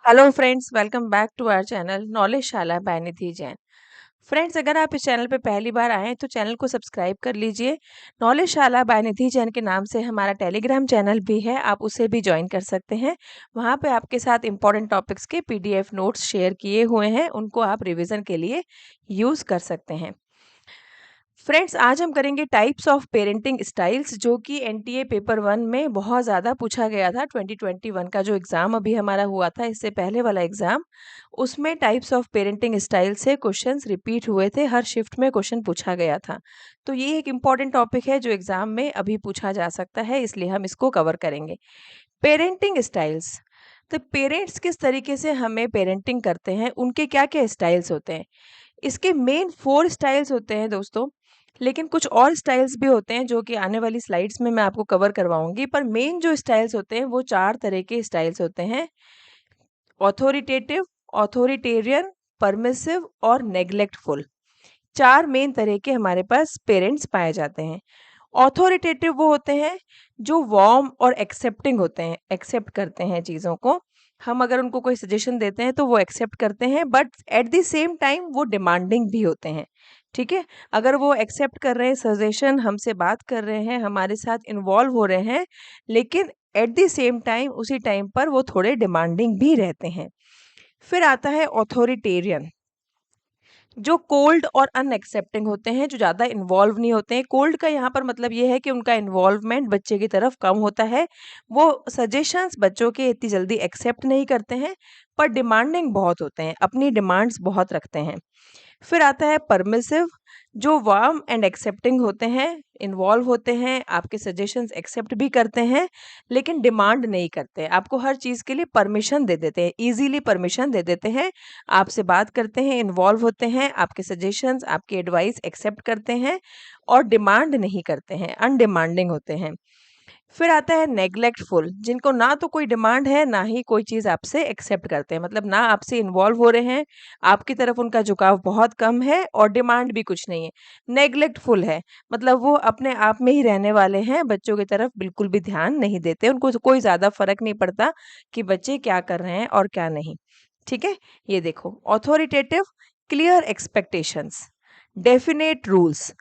Hello friends, welcome back to our channel Knowledge Shala by Nidhi Jain. Friends, अगर आप इस channel पे पहली बार आए हैं तो चैनल को सब्सक्राइब कर लीजिए। नॉलेज शाला बाय निधि जैन के नाम से हमारा टेलीग्राम चैनल भी है, आप उसे भी ज्वाइन कर सकते हैं। वहाँ पे आपके साथ इम्पोर्टेंट टॉपिक्स के पीडीएफ नोट्स शेयर किए हुए हैं, उनको आप रिवीजन के लिए यूज़ कर सकते हैं। फ्रेंड्स, आज हम करेंगे टाइप्स ऑफ पेरेंटिंग स्टाइल्स, जो कि एनटीए पेपर 1 में बहुत ज़्यादा पूछा गया था। 2021 का जो एग्ज़ाम अभी हमारा हुआ था, इससे पहले वाला एग्ज़ाम, उसमें टाइप्स ऑफ पेरेंटिंग स्टाइल से क्वेश्चंस रिपीट हुए थे। हर शिफ्ट में क्वेश्चन पूछा गया था। तो ये एक इम्पॉर्टेंट टॉपिक है जो एग्ज़ाम में अभी पूछा जा सकता है, इसलिए हम इसको कवर करेंगे। पेरेंटिंग स्टाइल्स, तो पेरेंट्स किस तरीके से हमें पेरेंटिंग करते हैं, उनके क्या-क्या स्टाइल्स होते हैं। इसके मेन 4 स्टाइल्स होते हैं दोस्तों, लेकिन कुछ और स्टाइल्स भी होते हैं जो कि आने वाली स्लाइड्स में मैं आपको कवर करवाऊँगी, पर मेन जो स्टाइल्स होते हैं वो 4 तरह के स्टाइल्स होते हैं। ऑथोरिटेटिव, ऑथोरिटेरियन, परमिसिव और नेग्लेक्टफुल। 4 मेन तरह के हमारे पास पेरेंट्स पाए जाते हैं। ऑथोरिटेटिव वो होते हैं जो वार्म और एक्सेप्टिंग होते हैं, एक्सेप्ट करते हैं चीज़ों को। हम अगर उनको कोई सजेशन देते हैं तो वो एक्सेप्ट करते हैं, but at the same time वो डिमांडिंग भी होते हैं। ठीक है? अगर वो एक्सेप्ट कर रहे हैं सजेशन, हमसे बात कर रहे हैं, हमारे साथ इन्वॉल्व हो रहे हैं, लेकिन एट द सेम टाइम उसी टाइम पर वो थोड़े डिमांडिंग भी रहते हैं। फिर आता है ऑथोरिटेरियन, जो कोल्ड और अनएक्सेप्टिंग होते हैं, जो ज़्यादा इन्वॉल्व नहीं होते हैं। कोल्ड का यहाँ पर मतलब ये है कि उनका इन्वॉल्वमेंट बच्चे की तरफ कम होता है। वो सजेशंस बच्चों के इतनी जल्दी एक्सेप्ट नहीं करते हैं, पर डिमांडिंग बहुत होते हैं, अपनी डिमांड्स बहुत रखते हैं। फिर आता है परमिसिव, जो वार्म एंड एक्सेप्टिंग होते हैं, इन्वॉल्व होते हैं, आपके सजेशंस एक्सेप्ट भी करते हैं, लेकिन डिमांड नहीं करते। आपको हर चीज़ के लिए परमिशन दे देते हैं, ईज़िली परमिशन दे देते हैं, आपसे बात करते हैं, इन्वॉल्व होते हैं, आपके सजेशंस, आपकी एडवाइस एक्सेप्ट करते हैं और डिमांड नहीं करते हैं, अनडिमांडिंग होते हैं। फिर आता है नेग्लेक्टफुल, जिनको ना तो कोई डिमांड है, ना ही कोई चीज़ आपसे एक्सेप्ट करते हैं। मतलब ना आपसे इन्वॉल्व हो रहे हैं, आपकी तरफ उनका झुकाव बहुत कम है और डिमांड भी कुछ नहीं है। नेग्लेक्टफुल है, मतलब वो अपने आप में ही रहने वाले हैं, बच्चों की तरफ बिल्कुल भी ध्यान नहीं देते। उनको कोई ज़्यादा फ़र्क नहीं पड़ता कि बच्चे क्या कर रहे हैं और क्या नहीं। ठीक है? ये देखो, authoritative, clear expectations, definite rules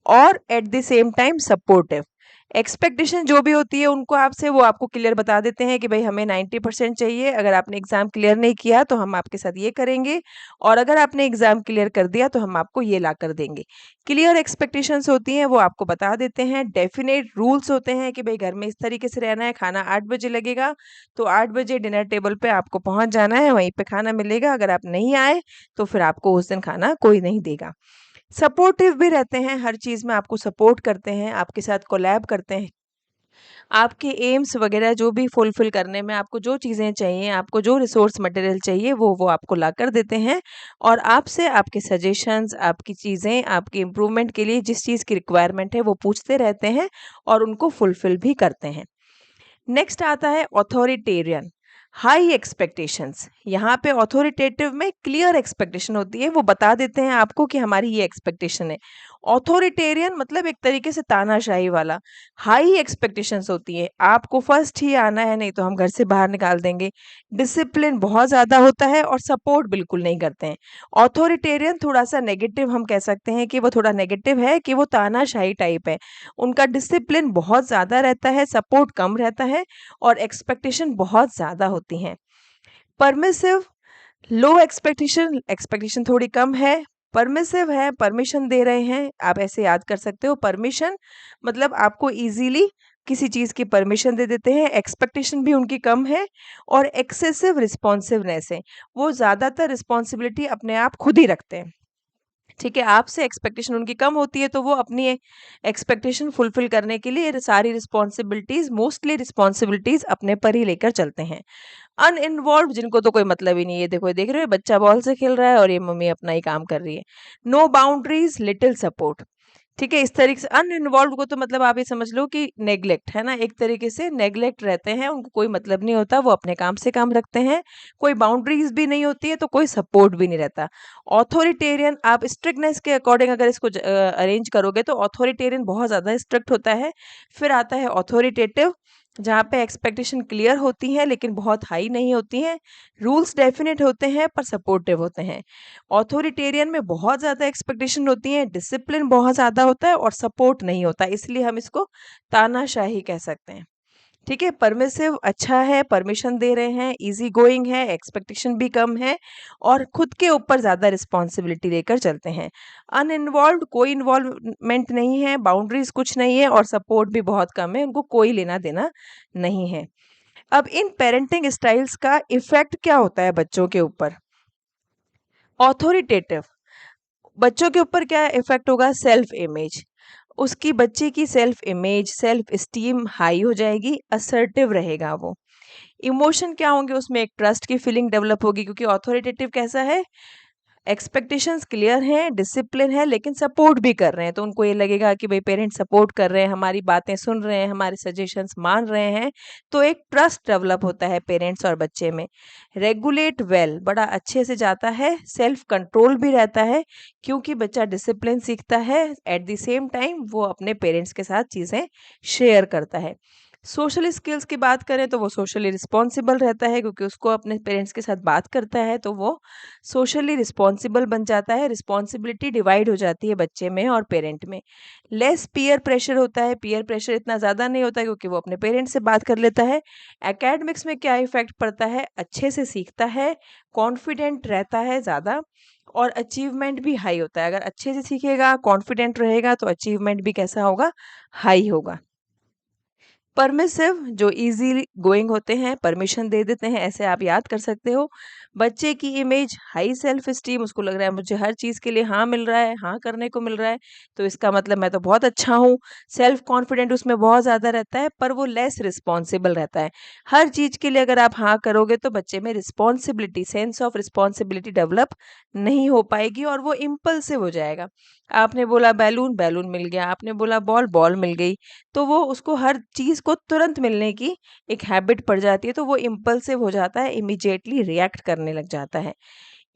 और at the same time supportive. Expectation जो भी होती है उनको आपसे, वो आपको क्लियर बता देते हैं कि भाई हमें 90% चाहिए, अगर आपने एग्ज़ाम क्लियर नहीं किया तो हम आपके साथ ये करेंगे, और अगर आपने एग्ज़ाम क्लियर कर दिया तो हम आपको ये ला कर देंगे। क्लियर एक्सपेक्टेशंस होती हैं, वो आपको बता देते हैं। डेफिनेट रूल्स होते हैं कि भाई घर में इस तरीके से रहना है, खाना 8 बजे लगेगा, तो 8 बजे डिनर टेबल पे आपको पहुँच जाना है, वहीं पे खाना मिलेगा। अगर आप नहीं आए तो फिर आपको उस दिन खाना कोई नहीं देगा। सपोर्टिव भी रहते हैं, हर चीज़ में आपको सपोर्ट करते हैं, आपके साथ कोलैब करते हैं। आपके एम्स वगैरह जो भी फुलफ़िल करने में आपको जो चीज़ें चाहिए, आपको जो रिसोर्स मटेरियल चाहिए, वो आपको लाकर देते हैं और आपसे आपके सजेशंस, आपकी चीज़ें, आपकी इम्प्रूवमेंट के लिए जिस चीज़ की रिक्वायरमेंट है, वो पूछते रहते हैं और उनको फुलफ़िल भी करते हैं। नेक्स्ट आता है ऑथोरिटेरियन, हाई एक्सपेक्टेशंस। यहाँ पे ऑथोरिटेटिव में क्लियर एक्सपेक्टेशन होती है, वो बता देते हैं आपको कि हमारी ये एक्सपेक्टेशन है। ऑथोरिटेरियन मतलब एक तरीके से तानाशाही वाला। हाई एक्सपेक्टेशंस होती है, आपको फर्स्ट ही आना है, नहीं तो हम घर से बाहर निकाल देंगे। डिसिप्लिन बहुत ज़्यादा होता है और सपोर्ट बिल्कुल नहीं करते हैं। ऑथोरिटेरियन थोड़ा सा नेगेटिव, हम कह सकते हैं कि वो थोड़ा नेगेटिव है, कि वो तानाशाही टाइप है। उनका डिसिप्लिन बहुत ज़्यादा रहता है, सपोर्ट कम रहता है और एक्सपेक्टेशन बहुत ज़्यादा होती हैं। परमिसिव, लो एक्सपेक्टेशन, एक्सपेक्टेशन थोड़ी कम है। परमिसिव है, परमिशन दे रहे हैं, आप ऐसे याद कर सकते हो। परमिशन मतलब आपको ईज़िली किसी चीज़ की परमिशन दे देते हैं, एक्सपेक्टेशन भी उनकी कम है। और एक्सेसिव रिस्पॉन्सिवनेस है, वो ज़्यादातर रिस्पॉन्सिबिलिटी अपने आप खुद ही रखते हैं। ठीक है, आपसे एक्सपेक्टेशन उनकी कम होती है, तो वो अपनी एक्सपेक्टेशन फुलफिल करने के लिए सारी रिस्पॉन्सिबिलिटीज़, मोस्टली रिस्पॉन्सिबिलिटीज़ अपने पर ही लेकर चलते हैं। अनइन्वॉल्व्ड, जिनको तो कोई मतलब ही नहीं है, देखो ये देख रहे हो बच्चा बॉल से खेल रहा है और ये मम्मी अपना ही काम कर रही है। No boundaries, little support. ठीक है, इस तरीके से अनइन्वॉल्व्ड को तो मतलब आप ये समझ लो कि नेग्लेक्ट है ना, एक तरीके से नेग्लेक्ट रहते हैं, उनको कोई मतलब नहीं होता, वो अपने काम से काम रखते हैं। कोई बाउंड्रीज भी नहीं होती है, तो कोई सपोर्ट भी नहीं रहता। ऑथोरिटेरियन, आप स्ट्रिक्टनेस के अकॉर्डिंग अगर इसको अरेंज करोगे तो ऑथोरिटेरियन बहुत ज़्यादा स्ट्रिक्ट होता है। फिर आता है ऑथोरिटेटिव, जहाँ पे एक्सपेक्टेशन क्लियर होती हैं लेकिन बहुत हाई नहीं होती हैं, रूल्स डेफिनिट होते हैं पर सपोर्टिव होते हैं। ऑथोरिटेरियन में बहुत ज़्यादा एक्सपेक्टेशन होती है, डिसिप्लिन बहुत ज़्यादा होता है और सपोर्ट नहीं होता, इसलिए हम इसको तानाशाही कह सकते हैं। ठीक है, परमिसिव अच्छा है, परमिशन दे रहे हैं, ईज़ी गोइंग है, एक्सपेक्टेशन भी कम है और खुद के ऊपर ज़्यादा रिस्पॉन्सिबिलिटी लेकर चलते हैं। अनइन्वॉल्व्ड, कोई इन्वॉल्वमेंट नहीं है, बाउंड्रीज़ कुछ नहीं है और सपोर्ट भी बहुत कम है, उनको कोई लेना-देना नहीं है। अब इन पेरेंटिंग स्टाइल्स का इफ़ेक्ट क्या होता है बच्चों के ऊपर? ऑथोरिटेटिव, बच्चों के ऊपर क्या इफ़ेक्ट होगा? सेल्फ इमेज, उसकी बच्चे की self image, self esteem high हो जाएगी, असर्टिव रहेगा वो। इमोशन क्या होंगे उसमें? एक ट्रस्ट की फीलिंग डेवलप होगी क्योंकि ऑथोरिटेटिव कैसा है? एक्सपेक्टेशंस क्लियर हैं, डिसिप्लिन है लेकिन सपोर्ट भी कर रहे हैं, तो उनको ये लगेगा कि भई पेरेंट्स सपोर्ट कर रहे हैं, हमारी बातें सुन रहे हैं, हमारे सजेशंस मान रहे हैं, तो एक ट्रस्ट डेवलप होता है पेरेंट्स और बच्चे में। रेगुलेट वेल, बड़ा अच्छे से जाता है, सेल्फ कंट्रोल भी रहता है क्योंकि बच्चा डिसिप्लिन सीखता है, एट द सेम टाइम वो अपने पेरेंट्स के साथ चीज़ें शेयर करता है। सोशल स्किल्स की बात करें तो वो सोशली रिस्पॉन्सिबल रहता है क्योंकि उसको अपने पेरेंट्स के साथ बात करता है तो वो सोशली रिस्पॉन्सिबल बन जाता है, रिस्पॉन्सिबिलिटी डिवाइड हो जाती है बच्चे में और पेरेंट में। लेस पीयर प्रेशर होता है, पीयर प्रेशर इतना ज़्यादा नहीं होता क्योंकि वो अपने पेरेंट्स से बात कर लेता है। एकेडमिक्स में क्या इफ़ेक्ट पड़ता है? अच्छे से सीखता है, कॉन्फिडेंट रहता है ज़्यादा और अचीवमेंट भी हाई होता है। अगर अच्छे से सीखेगा, कॉन्फिडेंट रहेगा तो अचीवमेंट भी कैसा होगा? हाई होगा। परमिसिव, जो ईज़ी गोइंग होते हैं, परमिशन दे देते हैं, ऐसे आप याद कर सकते हो। बच्चे की इमेज, हाई सेल्फ एस्टीम, उसको लग रहा है मुझे हर चीज़ के लिए हाँ मिल रहा है, हाँ करने को मिल रहा है, तो इसका मतलब मैं तो बहुत अच्छा हूँ। सेल्फ कॉन्फिडेंट उसमें बहुत ज़्यादा रहता है, पर वो लेस रिस्पॉन्सिबल रहता है। हर चीज़ के लिए अगर आप हाँ करोगे तो बच्चे में responsibility, sense of responsibility develop नहीं हो पाएगी और वो इम्पल्सिव हो जाएगा। आपने बोला बैलून, बैलून मिल गया, आपने बोला बॉल, बॉल मिल गई। तो वो उसको हर चीज़ को तुरंत मिलने की एक हैबिट पड़ जाती है, तो वो इम्पल्सिव हो जाता है, इमीडिएटली रिएक्ट करने लग जाता है।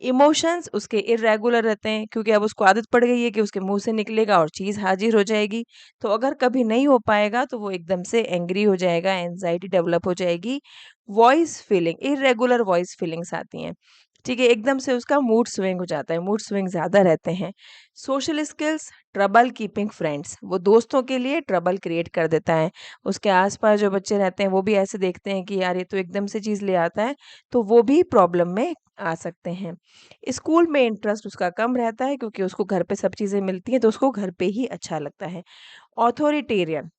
इमोशंस उसके इर्रेगुलर रहते हैं क्योंकि अब उसको आदत पड़ गई है कि उसके मुँह से निकलेगा और चीज़ हाज़िर हो जाएगी। तो अगर कभी नहीं हो पाएगा तो वो एकदम से एंग्री हो जाएगा, एंग्ज़ायटी डेवलप हो जाएगी। Voice feeling, irregular voice feelings आती हैं। ठीक है, एकदम से उसका मूड स्विंग हो जाता है, मूड स्विंग ज़्यादा रहते हैं। Social skills, trouble keeping friends, वो दोस्तों के लिए ट्रबल क्रिएट कर देता है। उसके आस-पास जो बच्चे रहते हैं वो भी ऐसे देखते हैं कि यार ये तो एकदम से चीज़ ले आता है, तो वो भी प्रॉब्लम में आ सकते हैं। स्कूल में इंटरेस्ट उसका कम रहता है क्योंकि उसको घर पे सब चीज़ें मिलती हैं तो उसको घर पे ही अच्छा लगता है। ऑथोरिटेरियन,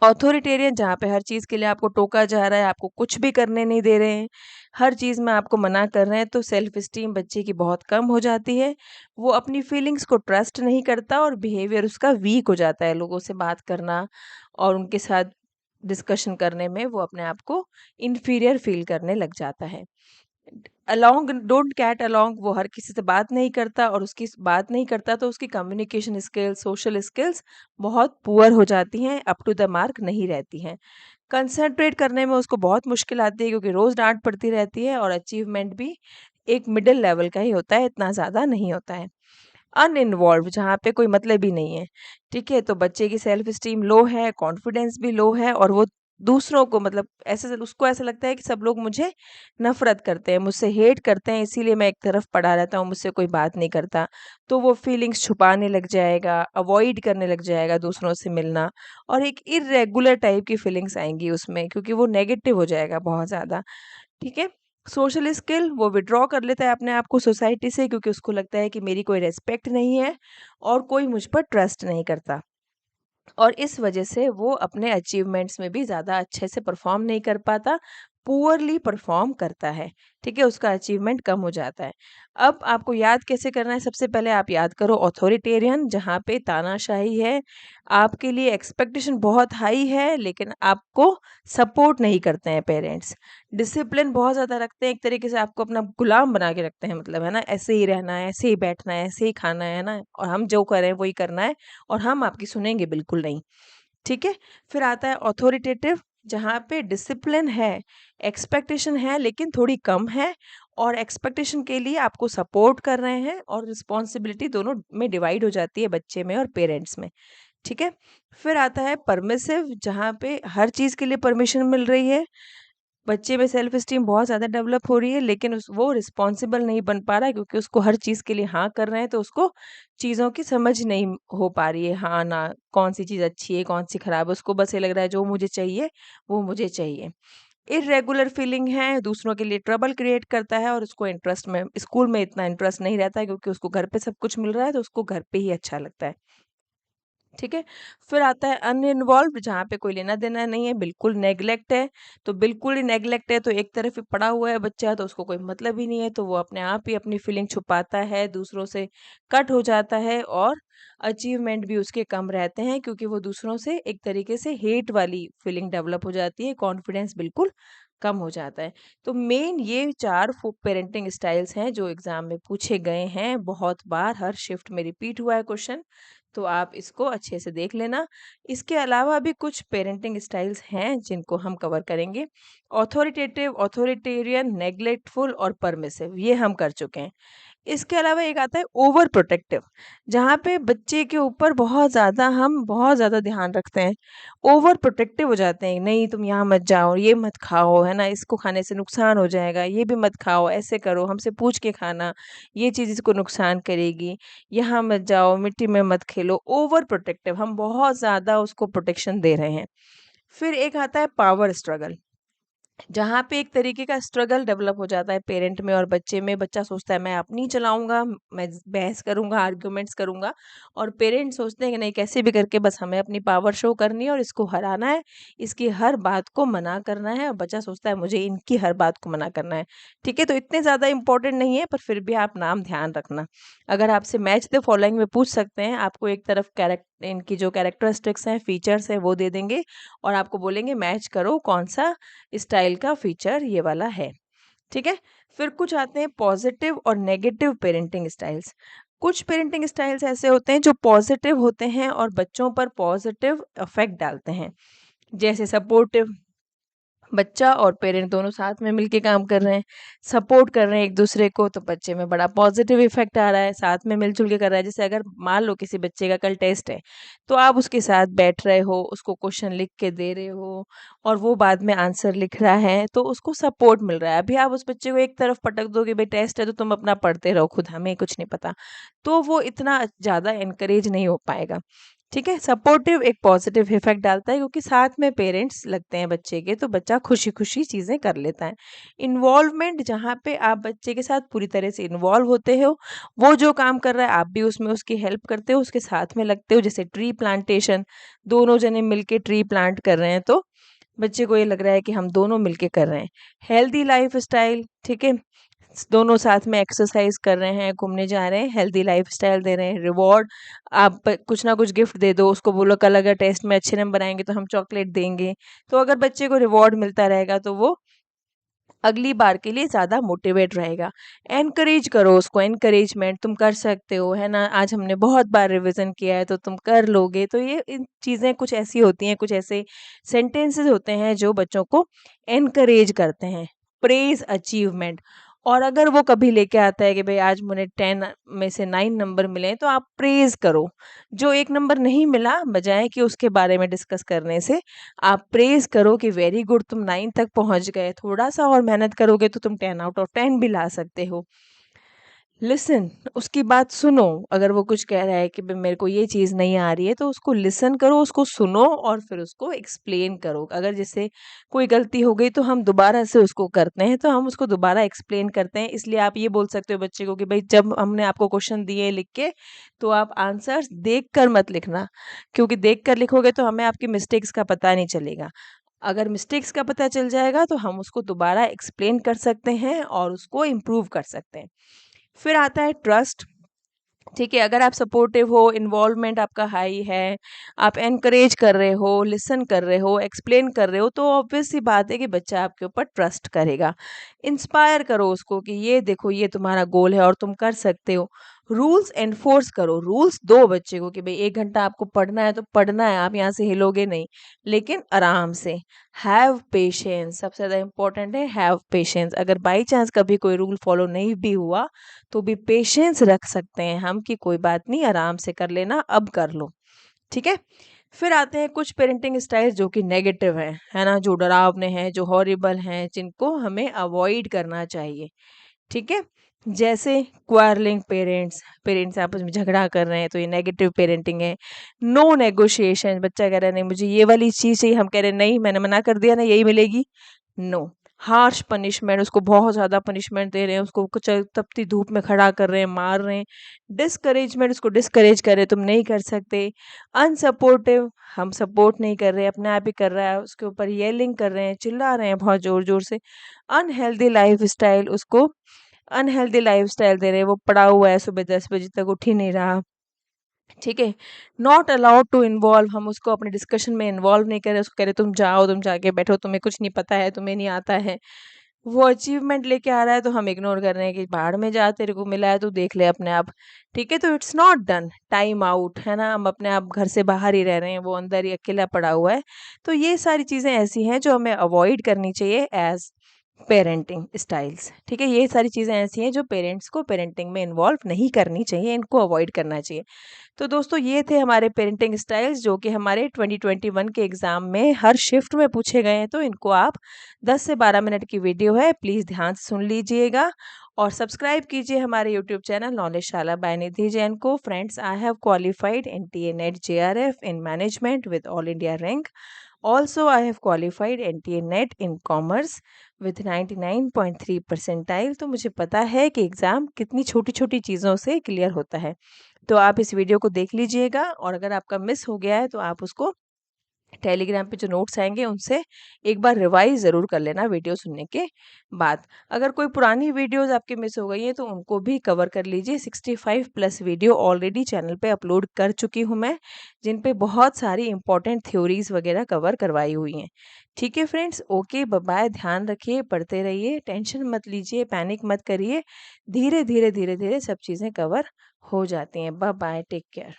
ऑथोरिटेरियन जहाँ पे हर चीज़ के लिए आपको टोका जा रहा है, आपको कुछ भी करने नहीं दे रहे हैं, हर चीज़ में आपको मना कर रहे हैं, तो सेल्फ एस्टीम बच्चे की बहुत कम हो जाती है। वो अपनी फीलिंग्स को ट्रस्ट नहीं करता और बिहेवियर उसका वीक हो जाता है। लोगों से बात करना और उनके साथ डिस्कशन करने में वो अपने आप को इन्फीरियर फ़ील करने लग जाता है। अलोंग डोंट गेट अलोंग, वो हर किसी से बात नहीं करता और उसकी बात नहीं करता तो उसकी कम्युनिकेशन स्किल्स, सोशल स्किल्स बहुत पुअर हो जाती हैं, अप टू द मार्क नहीं रहती हैं। कंसंट्रेट करने में उसको बहुत मुश्किल आती है क्योंकि रोज़ डाँट पड़ती रहती है और अचीवमेंट भी एक मिडल लेवल का ही होता है, इतना ज़्यादा नहीं होता है। अनइन्वॉल्व्ड, जहाँ पे कोई मतलब ही नहीं है, ठीक है? तो बच्चे की सेल्फ एस्टीम लो है, कॉन्फिडेंस भी लो है और वो दूसरों को मतलब ऐसे उसको ऐसा लगता है कि सब लोग मुझे नफ़रत करते हैं, मुझसे हेट करते हैं, इसीलिए मैं एक तरफ पड़ा रहता हूँ, मुझसे कोई बात नहीं करता। तो वो फीलिंग्स छुपाने लग जाएगा, अवॉइड करने लग जाएगा दूसरों से मिलना और एक इर्रेगुलर टाइप की फीलिंग्स आएँगी उसमें क्योंकि वो नेगेटिव हो जाएगा बहुत ज़्यादा। ठीक है? सोशल स्किल, वो विथड्रॉ कर लेता है अपने आप को सोसाइटी से क्योंकि उसको लगता है कि मेरी कोई रिस्पेक्ट नहीं है और कोई मुझ पर ट्रस्ट नहीं करता। और इस वजह से वो अपने अचीवमेंट्स में भी ज़्यादा अच्छे से परफ़ॉर्म नहीं कर पाता, पुअरली परफ़ॉर्म करता है, ठीक है? उसका अचीवमेंट कम हो जाता है। अब आपको याद कैसे करना है? सबसे पहले आप याद करो ऑथोरिटेरियन, जहाँ पे तानाशाही है, आपके लिए एक्सपेक्टेशन बहुत हाई है लेकिन आपको सपोर्ट नहीं करते हैं पेरेंट्स। डिसिप्लिन बहुत ज़्यादा रखते हैं, एक तरीके से आपको अपना गुलाम बना के रखते हैं मतलब, है ना? ऐसे ही रहना है, ऐसे ही बैठना है, ऐसे ही खाना है ना? और हम जो करें वही करना है और हम आपकी सुनेंगे बिल्कुल नहीं, ठीक है? फिर आता है ऑथोरिटेटिव, जहाँ पे डिसिप्लिन है, एक्सपेक्टेशन है लेकिन थोड़ी कम है और एक्सपेक्टेशन के लिए आपको सपोर्ट कर रहे हैं और रिस्पॉन्सिबिलिटी दोनों में डिवाइड हो जाती है बच्चे में और पेरेंट्स में, ठीक है। फिर आता है परमिसिव, जहाँ पे हर चीज़ के लिए परमिशन मिल रही है, बच्चे में सेल्फ एस्टीम बहुत ज़्यादा डेवलप हो रही है, लेकिन वो रिस्पॉन्सिबल नहीं बन पा रहा है क्योंकि उसको हर चीज़ के लिए हाँ कर रहे हैं, तो उसको चीज़ों की समझ नहीं हो पा रही है, हाँ ना, कौन सी चीज़ अच्छी है, कौन सी खराब है, उसको बस ये लग रहा है जो मुझे चाहिए वो मुझे चाहिए। इर्रेगुलर फीलिंग है, दूसरों के लिए ट्रबल क्रिएट करता है और उसको इंटरेस्ट में स्कूल में इतना इंटरेस्ट नहीं रहता है क्योंकि उसको घर पे सब कुछ मिल रहा है, तो उसको घर पे ही अच्छा लगता है। ठीक है। फिर आता है अनइन्वॉल्व्ड, जहाँ पे कोई लेना देना नहीं है, बिल्कुल नेग्लेक्ट है। तो बिल्कुल ही नेग्लेक्ट है, तो एक तरफ ही पड़ा हुआ है बच्चा, तो उसको कोई मतलब ही नहीं है, तो वो अपने आप ही अपनी फीलिंग छुपाता है, दूसरों से कट हो जाता है और अचीवमेंट भी उसके कम रहते हैं क्योंकि वो दूसरों से एक तरीके से हेट वाली फीलिंग डेवलप हो जाती है, कॉन्फिडेंस बिल्कुल कम हो जाता है। तो मेन ये 4 पेरेंटिंग स्टाइल्स हैं जो एग्जाम में पूछे गए हैं बहुत बार, हर शिफ्ट में रिपीट हुआ है क्वेश्चन, तो आप इसको अच्छे से देख लेना। इसके अलावा भी कुछ पेरेंटिंग स्टाइल्स हैं जिनको हम कवर करेंगे। ऑथोरिटेटिव, ऑथोरिटेरियन, नेग्लेक्टफुल और परमिसिव, ये हम कर चुके हैं। इसके अलावा एक आता है ओवर प्रोटेक्टिव, जहाँ पे बच्चे के ऊपर हम बहुत ज़्यादा ध्यान रखते हैं, ओवर प्रोटेक्टिव हो जाते हैं, नहीं तुम यहाँ मत जाओ, ये मत खाओ, है ना, इसको खाने से नुकसान हो जाएगा, ये भी मत खाओ, ऐसे करो, हमसे पूछ के खाना, ये चीज़ इसको नुकसान करेगी, यहाँ मत जाओ, मिट्टी में मत खेलो, ओवर प्रोटेक्टिव, हम बहुत ज़्यादा उसको प्रोटेक्शन दे रहे हैं। फिर एक आता है पावर स्ट्रगल, जहाँ पे एक तरीके का स्ट्रगल डेवलप हो जाता है पेरेंट में और बच्चे में। बच्चा सोचता है मैं अपनी चलाऊँगा, मैं बहस करूँगा, आर्ग्यूमेंट्स करूँगा, और पेरेंट्स सोचते हैं कि नहीं, कैसे भी करके बस हमें अपनी पावर शो करनी है और इसको हराना है, इसकी हर बात को मना करना है, और बच्चा सोचता है मुझे इनकी हर बात को मना करना है। ठीक है, तो इतने ज़्यादा इम्पोर्टेंट नहीं है, पर फिर भी आप नाम ध्यान रखना। अगर आपसे मैच द फॉलोइंग में पूछ सकते हैं, आपको एक तरफ इनकी जो कैरेक्टरिस्टिक्स हैं, फीचर्स हैं, वो दे देंगे और आपको बोलेंगे मैच करो कौन सा स्टाइल का फीचर ये वाला है। ठीक है। फिर कुछ आते हैं पॉजिटिव और नेगेटिव पेरेंटिंग स्टाइल्स। कुछ पेरेंटिंग स्टाइल्स ऐसे होते हैं जो पॉजिटिव होते हैं और बच्चों पर पॉजिटिव इफेक्ट डालते हैं, जैसे सपोर्टिव, बच्चा और पेरेंट दोनों साथ में मिलके काम कर रहे हैं, सपोर्ट कर रहे हैं एक दूसरे को, तो बच्चे में बड़ा पॉजिटिव इफेक्ट आ रहा है, साथ में मिलजुल के कर रहा है। जैसे अगर मान लो किसी बच्चे का कल टेस्ट है, तो आप उसके साथ बैठ रहे हो, उसको क्वेश्चन लिख के दे रहे हो और वो बाद में आंसर लिख रहा है, तो उसको सपोर्ट मिल रहा है। अभी आप उस बच्चे को एक तरफ पटक दोगे, भाई टेस्ट है तो तुम अपना पढ़ते रहो खुद, हमें कुछ नहीं पता, तो वो इतना ज़्यादा एनकरेज नहीं हो पाएगा। ठीक है, सपोर्टिव एक पॉजिटिव इफेक्ट डालता है क्योंकि साथ में पेरेंट्स लगते हैं बच्चे के, तो बच्चा खुशी-खुशी चीज़ें कर लेता है। इन्वॉल्वमेंट, जहाँ पे आप बच्चे के साथ पूरी तरह से इन्वॉल्व होते हो, वो जो काम कर रहा है आप भी उसमें उसकी हेल्प करते हो, उसके साथ में लगते हो, जैसे ट्री प्लांटेशन, दोनों जने मिलके ट्री प्लांट कर रहे हैं, तो बच्चे को ये लग रहा है कि हम दोनों मिलके कर रहे हैं। हेल्दी लाइफ़स्टाइल, ठीक है? दोनों साथ में एक्सरसाइज कर रहे हैं, घूमने जा रहे हैं, हेल्दी लाइफ़स्टाइल दे रहे हैं, रिवॉर्ड, आप कुछ ना कुछ गिफ्ट दे दो, उसको बोलो कल अगर टेस्ट में अच्छे नंबर आएँगे तो हम चॉकलेट देंगे। तो अगर बच्चे को रिवॉर्ड मिलता रहेगा तो वो अगली बार के लिए ज़्यादा मोटिवेट रहेगा। एनकरेज करो उसको, एनकरेजमेंट, तुम कर सकते हो, है ना? आज हमने बहुत बार रिवीजन किया है तो तुम कर लोगे। तो ये इन चीज़ें कुछ ऐसी होती हैं, कुछ ऐसे सेंटेंसेस होते हैं जो बच्चों को एनकरेज करते हैं। प्रेज़ अचीवमेंट, और अगर वो कभी लेके आता है कि भई आज मुझे 10 में से 9 नंबर मिले हैं, तो आप प्रेज़ करो। जो 1 नंबर नहीं मिला, बजाए कि उसके बारे में डिस्कस करने से, आप प्रेज़ करो कि वेरी गुड, तुम 9 तक पहुँच गए, थोड़ा-सा और मेहनत करोगे तो तुम 10 आउट ऑफ 10 भी ला सकते हो। लिसन, उसकी बात सुनो, अगर वो कुछ कह रहा है कि भई मेरे को ये चीज़ नहीं आ रही है, तो उसको लिसन करो, उसको सुनो और फिर उसको एक्सप्लेन करो। अगर जैसे कोई गलती हो गई तो हम दोबारा से उसको करते हैं, तो हम उसको दोबारा एक्सप्लेन करते हैं। इसलिए आप ये बोल सकते हो बच्चे को कि भई जब हमने आपको क्वेश्चन दिए लिख के, तो आप आंसर्स देख कर मत लिखना, क्योंकि देख कर लिखोगे तो हमें आपकी मिस्टेक्स का पता नहीं चलेगा। अगर मिस्टेक्स का पता चल जाएगा तो हम उसको दोबारा एक्सप्लेन कर सकते हैं और उसको इम्प्रूव कर सकते हैं। फिर आता है ट्रस्ट। ठीक है, अगर आप सपोर्टिव हो, इन्वॉल्वमेंट आपका हाई है, आप एनकरेज कर रहे हो, लिसन कर रहे हो, एक्सप्लेन कर रहे हो, तो ऑब्वियस सी बात है कि बच्चा आपके ऊपर ट्रस्ट करेगा। इंस्पायर करो उसको कि ये देखो, ये तुम्हारा गोल है और तुम कर सकते हो। रूल्स एनफोर्स करो, रूल्स दो बच्चे को कि भई 1 घंटा आपको पढ़ना है तो पढ़ना है, आप यहाँ से हिलोगे नहीं, लेकिन आराम से। हैव पेशेंस, सबसे ज़्यादा इम्पोर्टेंट है हैव पेशेंस। अगर बाई चांस कभी कोई रूल फॉलो नहीं भी हुआ, तो भी पेशेंस रख सकते हैं हम कि कोई बात नहीं, आराम से कर लेना, अब कर लो। ठीक है? फिर आते हैं कुछ पेरेंटिंग स्टाइल्स जो कि नेगेटिव हैं, है ना? जो डरावने हैं, जो हॉरिबल हैं, जिनको हमें अवॉइड करना चाहिए, ठीक है? जैसे क्वारलिंग पेरेंट्स, पेरेंट्स आपस में झगड़ा कर रहे हैं तो ये नेगेटिव पेरेंटिंग है। नो नेगोशिएशन, बच्चा कह रहा है नहीं मुझे ये वाली चीज़ चाहिए, हम कह रहे हैं नहीं मैंने मना कर दिया ना यही मिलेगी, नो। हार्श पनिशमेंट, उसको बहुत ज़्यादा पनिशमेंट दे रहे हैं, उसको कुछ तपती धूप में खड़ा कर रहे हैं, मार रहे हैं। डिस्करेजमेंट, उसको डिस्करेज कर रहे हैं, तुम नहीं कर सकते। अनसपोर्टिव, हम सपोर्ट नहीं कर रहे, अपने आप ही कर रहा है, उसके ऊपर येलिंग कर रहे हैं, चिल्ला रहे हैं बहुत ज़ोर-ज़ोर से। अनहेल्दी लाइफ़स्टाइल, उसको अनहेल्दी लाइफ़स्टाइल दे रहे हैं, वो पड़ा हुआ है सुबह 10 बजे तक उठ ही नहीं रहा, ठीक है? नॉट अलाउड टू इन्वॉल्व, हम उसको अपने डिस्कशन में इन्वॉल्व नहीं कर रहे, उसको कह रहे तुम जाओ, तुम जाके बैठो, तुम्हें कुछ नहीं पता है, तुम्हें नहीं आता है। वो अचीवमेंट लेके आ रहा है तो हम इग्नोर कर रहे हैं कि भाड़ में जा, तेरे को मिला है तू देख ले अपने आप, ठीक है? तो it's not done, time out, है ना? हम अपने आप घर से बाहर ही रह रहे हैं, वो अंदर ही अकेला पड़ा हुआ है। तो ये सारी चीज़ें ऐसी हैं जो हमें अवॉइड करनी चाहिए एज़ पेरेंटिंग स्टाइल्स, ठीक है? ये सारी चीज़ें ऐसी हैं जो पेरेंट्स को पेरेंटिंग में इन्वॉल्व नहीं करनी चाहिए, इनको अवॉइड करना चाहिए। तो दोस्तों ये थे हमारे पेरेंटिंग स्टाइल्स जो कि हमारे 2021 के एग्ज़ाम में हर शिफ्ट में पूछे गए हैं, तो इनको आप 10 से 12 मिनट की वीडियो है, प्लीज़ ध्यान से सुन लीजिएगा और सब्सक्राइब कीजिए हमारे YouTube channel नॉलेजशाला bye Nidhi Jain को। Friends, I have qualified NTA net JRF in management with all India rank. Also, I have qualified NTA NET in Commerce with 99.3 percentile. तो मुझे पता है कि एग्ज़ाम कितनी छोटी-छोटी चीज़ों से क्लियर होता है। तो आप इस वीडियो को देख लीजिएगा और अगर आपका मिस हो गया है तो आप उसको टेलीग्राम पे जो नोट्स आएँगे उनसे एक बार रिवाइज़ ज़रूर कर लेना वीडियो सुनने के बाद। अगर कोई पुरानी वीडियोज़ आपकी मिस हो गई हैं तो उनको भी कवर कर लीजिए। 65 प्लस वीडियो ऑलरेडी चैनल पे अपलोड कर चुकी हूँ मैं, जिन पे बहुत सारी इम्पोर्टेंट थ्योरीज़ वगैरह कवर करवाई हुई हैं। ठीक है फ्रेंड्स, ओके, बाय-बाय, ध्यान रखिए, पढ़ते रहिए, टेंशन मत लीजिए, पैनिक मत करिए। धीरे-धीरे, धीरे-धीरे सब चीज़ें कवर हो जाती हैं। Bye bye, take care.